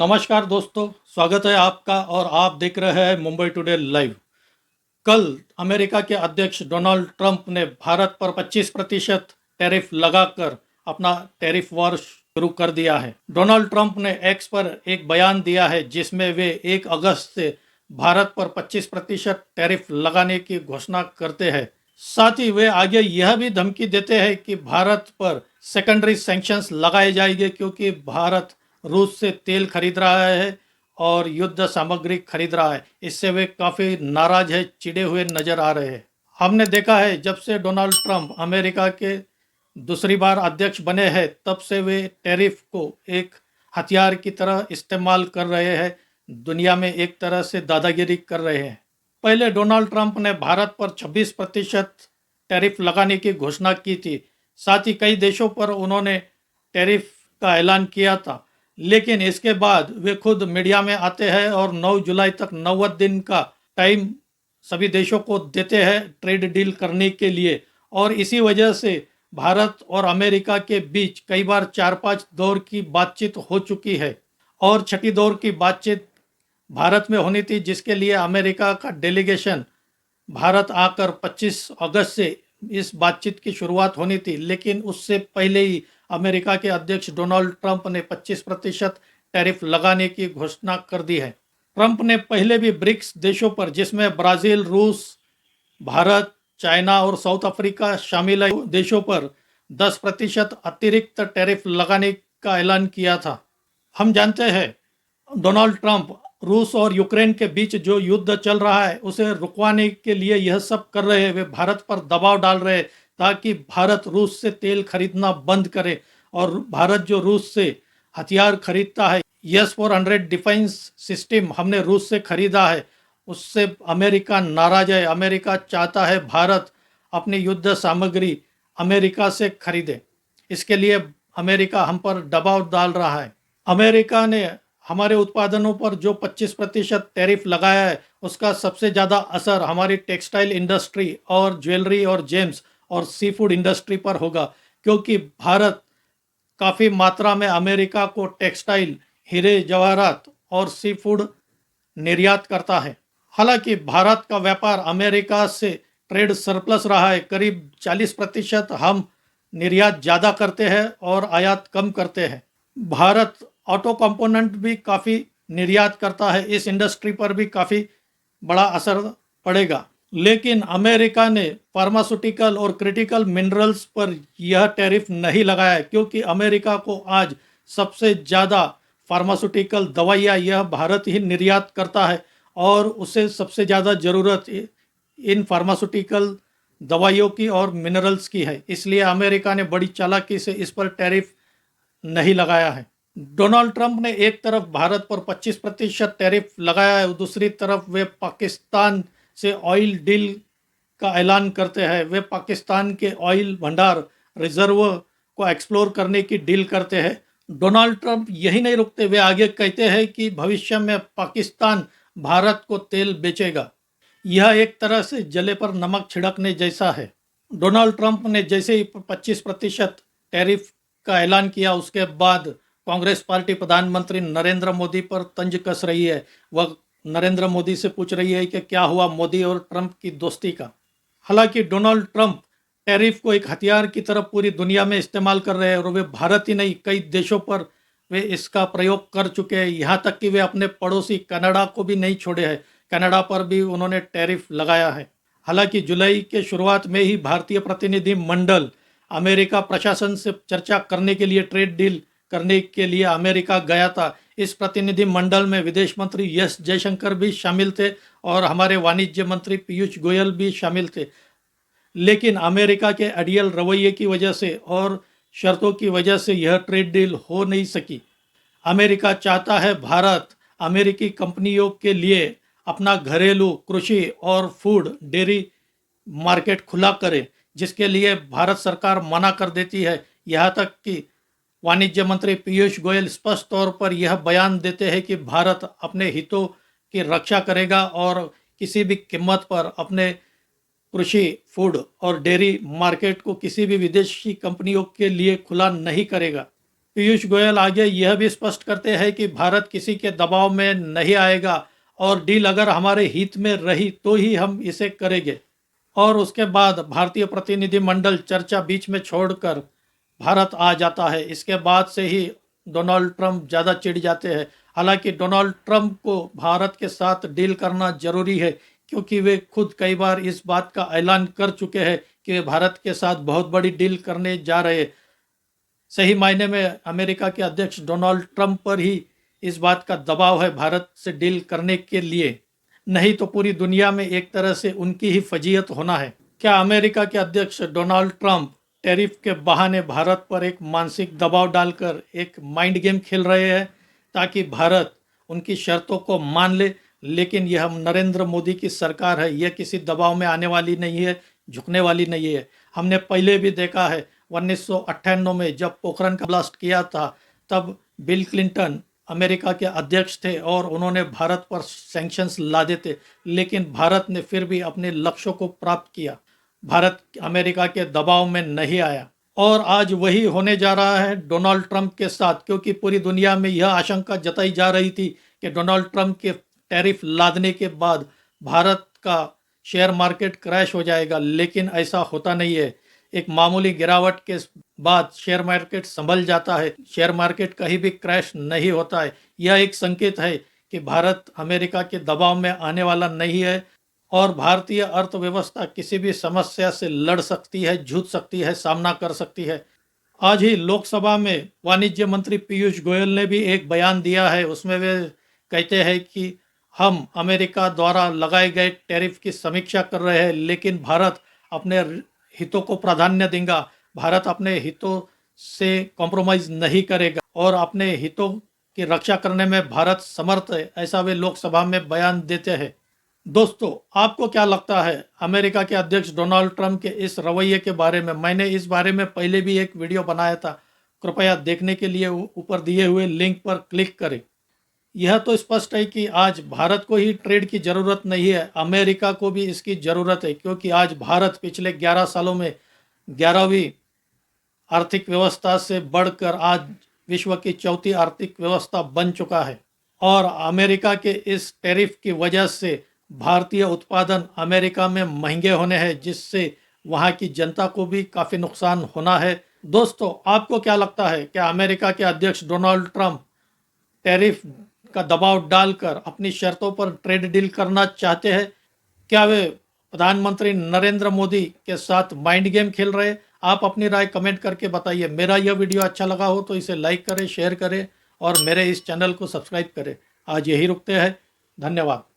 नमस्कार दोस्तों, स्वागत है आपका और आप देख रहे हैं मुंबई टुडे लाइव। कल अमेरिका के अध्यक्ष डोनाल्ड ट्रंप ने भारत पर 25% टैरिफ लगाकर अपना टैरिफ वॉर शुरू कर दिया है। डोनाल्ड ट्रंप ने एक्स पर एक बयान दिया है जिसमें वे 1 अगस्त से भारत पर 25% टैरिफ लगाने की घोषणा करते हैं। साथ ही वे आगे यह भी धमकी देते हैं कि भारत पर सेकेंडरी सैंक्शंस लगाए जाएंगे क्योंकि भारत रूस से तेल खरीद रहा है और युद्ध सामग्री खरीद रहा है। इससे वे काफ़ी नाराज है, चिढ़े हुए नजर आ रहे हैं। हमने देखा है जब से डोनाल्ड ट्रंप अमेरिका के दूसरी बार अध्यक्ष बने हैं तब से वे टैरिफ को एक हथियार की तरह इस्तेमाल कर रहे हैं, दुनिया में एक तरह से दादागिरी कर रहे हैं। पहले डोनाल्ड ट्रंप ने भारत पर 26% टैरिफ लगाने की घोषणा की थी। साथ ही कई देशों पर उन्होंने टैरिफ का ऐलान किया था, लेकिन इसके बाद वे खुद मीडिया में आते हैं और 9 जुलाई तक 90 दिन का टाइम सभी देशों को देते हैं ट्रेड डील करने के लिए। और इसी वजह से भारत और अमेरिका के बीच कई बार 4-5 दौर की बातचीत हो चुकी है और छठी दौर की बातचीत भारत में होनी थी, जिसके लिए अमेरिका का डेलीगेशन भारत आकर 25 अगस्त से इस बातचीत की शुरुआत होनी थी। लेकिन उससे पहले ही अमेरिका के अध्यक्ष डोनाल्ड ट्रंप ने 25% टैरिफ लगाने की घोषणा कर दी है। ट्रंप ने पहले भी ब्रिक्स देशों पर, जिसमें ब्राज़ील, रूस, भारत, चाइना और साउथ अफ्रीका शामिल है, देशों पर 10% अतिरिक्त टैरिफ लगाने का ऐलान किया था। हम जानते हैं डोनाल्ड ट्रंप रूस और यूक्रेन के बीच जो युद्ध चल रहा है उसे रुकवाने के लिए यह सब कर रहे हैं। वे भारत पर दबाव डाल रहे हैं ताकि भारत रूस से तेल खरीदना बंद करे। और भारत जो रूस से हथियार खरीदता है, S-400 डिफेंस सिस्टम हमने रूस से खरीदा है, उससे अमेरिका नाराज है। अमेरिका चाहता है भारत अपनी युद्ध सामग्री अमेरिका से खरीदे। इसके लिए अमेरिका हम पर दबाव डाल रहा है। अमेरिका ने हमारे उत्पादनों पर जो 25% टैरिफ लगाया है उसका सबसे ज़्यादा असर हमारी टेक्सटाइल इंडस्ट्री और ज्वेलरी और जेम्स और सी फूड इंडस्ट्री पर होगा, क्योंकि भारत काफ़ी मात्रा में अमेरिका को टेक्सटाइल, हीरे जवाहरात और सी फूड निर्यात करता है। हालांकि भारत का व्यापार अमेरिका से ट्रेड सरप्लस रहा है, करीब 40% हम निर्यात ज़्यादा करते हैं और आयात कम करते हैं। भारत ऑटो कंपोनेंट भी काफ़ी निर्यात करता है, इस इंडस्ट्री पर भी काफ़ी बड़ा असर पड़ेगा। लेकिन अमेरिका ने फार्मास्यूटिकल और क्रिटिकल मिनरल्स पर यह टैरिफ नहीं लगाया है, क्योंकि अमेरिका को आज सबसे ज़्यादा फार्मास्यूटिकल दवाइयाँ यह भारत ही निर्यात करता है और उसे सबसे ज़्यादा ज़रूरत इन फार्मास्यूटिकल दवाइयों की और मिनरल्स की है। इसलिए अमेरिका ने बड़ी चालाकी से इस पर टैरिफ नहीं लगाया है। डोनाल्ड ट्रंप ने एक तरफ भारत पर 25% टैरिफ लगाया है, दूसरी तरफ वे पाकिस्तान से ऑयल डील का ऐलान करते हैं। वे पाकिस्तान के ऑयल भंडार रिजर्व को एक्सप्लोर करने की डील करते हैं। डोनाल्ड ट्रंप यही नहीं रुकते, वे आगे कहते हैं कि भविष्य में पाकिस्तान भारत को तेल बेचेगा। यह एक तरह से जले पर नमक छिड़कने जैसा है। डोनाल्ड ट्रंप ने जैसे ही 25% टैरिफ का ऐलान किया, उसके बाद कांग्रेस पार्टी प्रधानमंत्री नरेंद्र मोदी पर तंज कस रही है। वह नरेंद्र मोदी से पूछ रही है कि क्या हुआ मोदी और ट्रंप की दोस्ती का। हालांकि डोनाल्ड ट्रंप टैरिफ को एक हथियार की तरह पूरी दुनिया में इस्तेमाल कर रहे हैं और वे भारत ही नहीं, कई देशों पर वे इसका प्रयोग कर चुके हैं। यहाँ तक कि वे अपने पड़ोसी कनाडा को भी नहीं छोड़े हैं, कनाडा पर भी उन्होंने टैरिफ लगाया है। हालांकि जुलाई के शुरुआत में ही भारतीय प्रतिनिधि मंडल अमेरिका प्रशासन से चर्चा करने के लिए, ट्रेड डील करने के लिए अमेरिका गया था। इस प्रतिनिधि मंडल में विदेश मंत्री एस जयशंकर भी शामिल थे और हमारे वाणिज्य मंत्री पीयूष गोयल भी शामिल थे। लेकिन अमेरिका के अड़ियल रवैये की वजह से और शर्तों की वजह से यह ट्रेड डील हो नहीं सकी। अमेरिका चाहता है भारत अमेरिकी कंपनियों के लिए अपना घरेलू कृषि और फूड डेयरी मार्केट खुला करे, जिसके लिए भारत सरकार मना कर देती है। यहाँ तक कि वाणिज्य मंत्री पीयूष गोयल स्पष्ट तौर पर यह बयान देते हैं कि भारत अपने हितों की रक्षा करेगा और किसी भी कीमत पर अपने कृषि, फूड और डेयरी मार्केट को किसी भी विदेशी कंपनियों के लिए खुला नहीं करेगा। पीयूष गोयल आगे यह भी स्पष्ट करते हैं कि भारत किसी के दबाव में नहीं आएगा और डील अगर हमारे हित में रही तो ही हम इसे करेंगे। और उसके बाद भारतीय प्रतिनिधिमंडल चर्चा बीच में छोड़कर भारत आ जाता है। इसके बाद से ही डोनाल्ड ट्रंप ज़्यादा चिढ़ जाते हैं। हालांकि डोनाल्ड ट्रंप को भारत के साथ डील करना जरूरी है, क्योंकि वे खुद कई बार इस बात का ऐलान कर चुके हैं कि वे भारत के साथ बहुत बड़ी डील करने जा रहे हैं। सही मायने में अमेरिका के अध्यक्ष डोनाल्ड ट्रंप पर ही इस बात का दबाव है भारत से डील करने के लिए, नहीं तो पूरी दुनिया में एक तरह से उनकी ही फजीयत होना है। क्या अमेरिका के अध्यक्ष डोनाल्ड ट्रंप टैरिफ के बहाने भारत पर एक मानसिक दबाव डालकर एक माइंड गेम खेल रहे हैं ताकि भारत उनकी शर्तों को मान ले? लेकिन यह नरेंद्र मोदी की सरकार है, यह किसी दबाव में आने वाली नहीं है, झुकने वाली नहीं है। हमने पहले भी देखा है 1998 में जब पोखरण का ब्लास्ट किया था, तब बिल क्लिंटन अमेरिका के अध्यक्ष थे और उन्होंने भारत पर सैंक्शंस लादे थे, लेकिन भारत ने फिर भी अपने लक्ष्यों को प्राप्त किया। भारत अमेरिका के दबाव में नहीं आया और आज वही होने जा रहा है डोनाल्ड ट्रंप के साथ, क्योंकि पूरी दुनिया में यह आशंका जताई जा रही थी कि डोनाल्ड ट्रंप के टैरिफ लादने के बाद भारत का शेयर मार्केट क्रैश हो जाएगा, लेकिन ऐसा होता नहीं है। एक मामूली गिरावट के बाद शेयर मार्केट संभल जाता है, शेयर मार्केट कहीं भी क्रैश नहीं होता है। यह एक संकेत है कि भारत अमेरिका के दबाव में आने वाला नहीं है और भारतीय अर्थव्यवस्था किसी भी समस्या से लड़ सकती है, जूझ सकती है, सामना कर सकती है। आज ही लोकसभा में वाणिज्य मंत्री पीयूष गोयल ने भी एक बयान दिया है। उसमें वे कहते हैं कि हम अमेरिका द्वारा लगाए गए टैरिफ की समीक्षा कर रहे हैं, लेकिन भारत अपने हितों को प्राधान्य देगा, भारत अपने हितों से कॉम्प्रोमाइज नहीं करेगा और अपने हितों की रक्षा करने में भारत समर्थ है, ऐसा वे लोकसभा में बयान देते हैं। दोस्तों, आपको क्या लगता है अमेरिका के अध्यक्ष डोनाल्ड ट्रंप के इस रवैये के बारे में? मैंने इस बारे में पहले भी एक वीडियो बनाया था, कृपया देखने के लिए ऊपर दिए हुए लिंक पर क्लिक करें। यह तो स्पष्ट है कि आज भारत को ही ट्रेड की ज़रूरत नहीं है, अमेरिका को भी इसकी ज़रूरत है, क्योंकि आज भारत पिछले 11 सालों में 11वीं आर्थिक व्यवस्था से बढ़कर आज विश्व की चौथी आर्थिक व्यवस्था बन चुका है। और अमेरिका के इस टैरिफ की वजह से भारतीय उत्पादन अमेरिका में महंगे होने हैं, जिससे वहाँ की जनता को भी काफ़ी नुकसान होना है। दोस्तों, आपको क्या लगता है, क्या अमेरिका के अध्यक्ष डोनाल्ड ट्रंप टैरिफ का दबाव डालकर अपनी शर्तों पर ट्रेड डील करना चाहते हैं? क्या वे प्रधानमंत्री नरेंद्र मोदी के साथ माइंड गेम खेल रहे? आप अपनी राय कमेंट करके बताइए। मेरा यह वीडियो अच्छा लगा हो तो इसे लाइक करें, शेयर करें और मेरे इस चैनल को सब्सक्राइब करें। आज यही रुकते हैं। धन्यवाद।